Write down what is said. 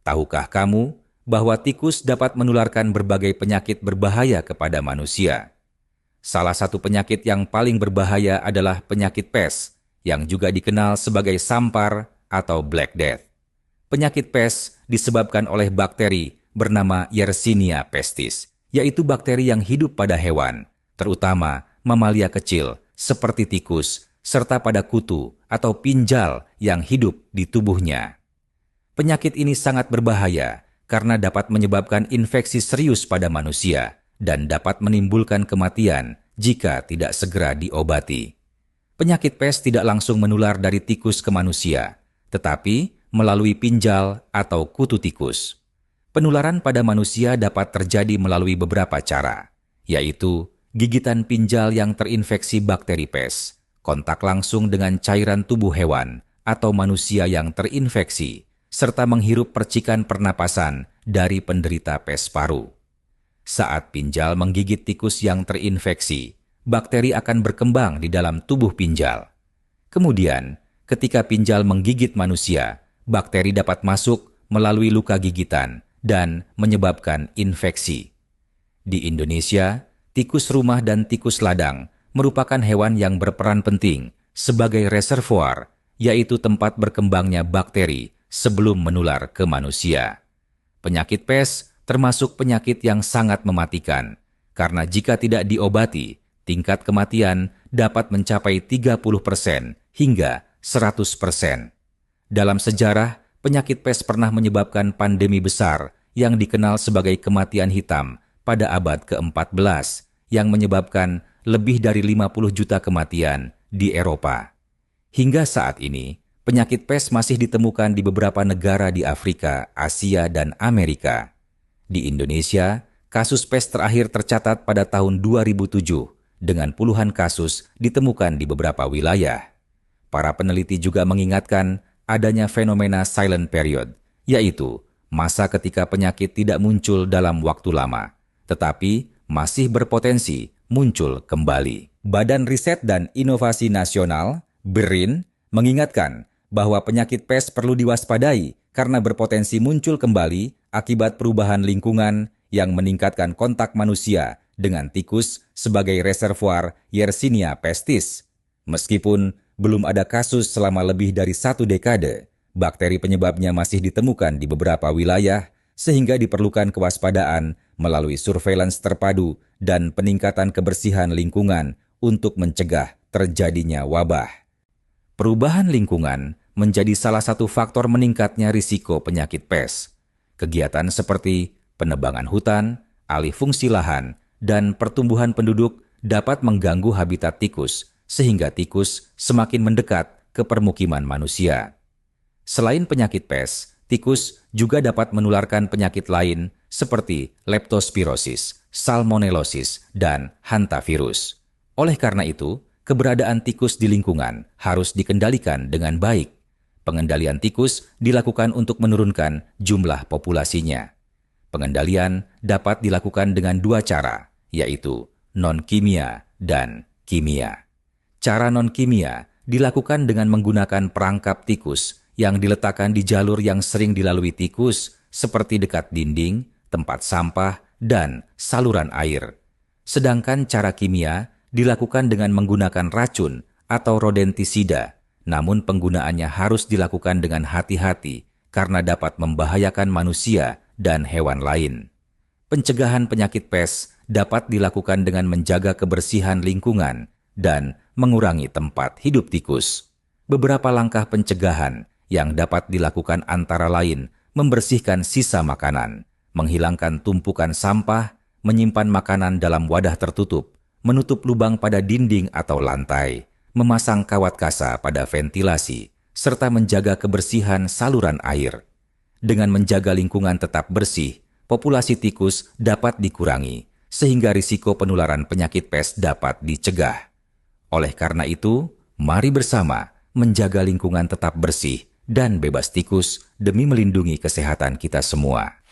Tahukah kamu bahwa tikus dapat menularkan berbagai penyakit berbahaya kepada manusia? Salah satu penyakit yang paling berbahaya adalah penyakit pes, yang juga dikenal sebagai sampar atau Black Death. Penyakit pes disebabkan oleh bakteri bernama Yersinia pestis, yaitu bakteri yang hidup pada hewan, terutama mamalia kecil seperti tikus, serta pada kutu atau pinjal yang hidup di tubuhnya. Penyakit ini sangat berbahaya karena dapat menyebabkan infeksi serius pada manusia dan dapat menimbulkan kematian jika tidak segera diobati. Penyakit pes tidak langsung menular dari tikus ke manusia, tetapi melalui pinjal atau kutu tikus. Penularan pada manusia dapat terjadi melalui beberapa cara, yaitu gigitan pinjal yang terinfeksi bakteri pes, kontak langsung dengan cairan tubuh hewan atau manusia yang terinfeksi, serta menghirup percikan pernapasan dari penderita pes paru. Saat pinjal menggigit tikus yang terinfeksi, bakteri akan berkembang di dalam tubuh pinjal. Kemudian, ketika pinjal menggigit manusia, bakteri dapat masuk melalui luka gigitan dan menyebabkan infeksi. Di Indonesia, tikus rumah dan tikus ladang merupakan hewan yang berperan penting sebagai reservoir, yaitu tempat berkembangnya bakteri sebelum menular ke manusia. Penyakit pes termasuk penyakit yang sangat mematikan, karena jika tidak diobati, tingkat kematian dapat mencapai 30% hingga 100%. Dalam sejarah, penyakit pes pernah menyebabkan pandemi besar yang dikenal sebagai kematian hitam pada abad ke-14, yang menyebabkan lebih dari 50 juta kematian di Eropa. Hingga saat ini, penyakit pes masih ditemukan di beberapa negara di Afrika, Asia, dan Amerika. Di Indonesia, kasus pes terakhir tercatat pada tahun 2007 dengan puluhan kasus ditemukan di beberapa wilayah. Para peneliti juga mengingatkan adanya fenomena silent period, yaitu masa ketika penyakit tidak muncul dalam waktu lama, tetapi masih berpotensi muncul kembali. Badan Riset dan Inovasi Nasional, BRIN, mengingatkan bahwa penyakit pes perlu diwaspadai karena berpotensi muncul kembali akibat perubahan lingkungan yang meningkatkan kontak manusia dengan tikus sebagai reservoir Yersinia pestis. Meskipun belum ada kasus selama lebih dari 1 dekade, bakteri penyebabnya masih ditemukan di beberapa wilayah, sehingga diperlukan kewaspadaan melalui surveillance terpadu dan peningkatan kebersihan lingkungan untuk mencegah terjadinya wabah. Perubahan lingkungan menjadi salah satu faktor meningkatnya risiko penyakit pes. Kegiatan seperti penebangan hutan, alih fungsi lahan, dan pertumbuhan penduduk dapat mengganggu habitat tikus, sehingga tikus semakin mendekat ke permukiman manusia. Selain penyakit pes, tikus juga dapat menularkan penyakit lain seperti leptospirosis, salmonellosis, dan hantavirus. Oleh karena itu, keberadaan tikus di lingkungan harus dikendalikan dengan baik. Pengendalian tikus dilakukan untuk menurunkan jumlah populasinya. Pengendalian dapat dilakukan dengan 2 cara, yaitu non-kimia dan kimia. Cara non-kimia dilakukan dengan menggunakan perangkap tikus yang diletakkan di jalur yang sering dilalui tikus, seperti dekat dinding, tempat sampah, dan saluran air. Sedangkan cara kimia dilakukan dengan menggunakan racun atau rodentisida, namun penggunaannya harus dilakukan dengan hati-hati karena dapat membahayakan manusia dan hewan lain. Pencegahan penyakit pes dapat dilakukan dengan menjaga kebersihan lingkungan dan mengurangi tempat hidup tikus. Beberapa langkah pencegahan yang dapat dilakukan antara lain membersihkan sisa makanan, menghilangkan tumpukan sampah, menyimpan makanan dalam wadah tertutup, menutup lubang pada dinding atau lantai, memasang kawat kasa pada ventilasi, serta menjaga kebersihan saluran air. Dengan menjaga lingkungan tetap bersih, populasi tikus dapat dikurangi, sehingga risiko penularan penyakit pes dapat dicegah. Oleh karena itu, mari bersama menjaga lingkungan tetap bersih dan bebas tikus demi melindungi kesehatan kita semua.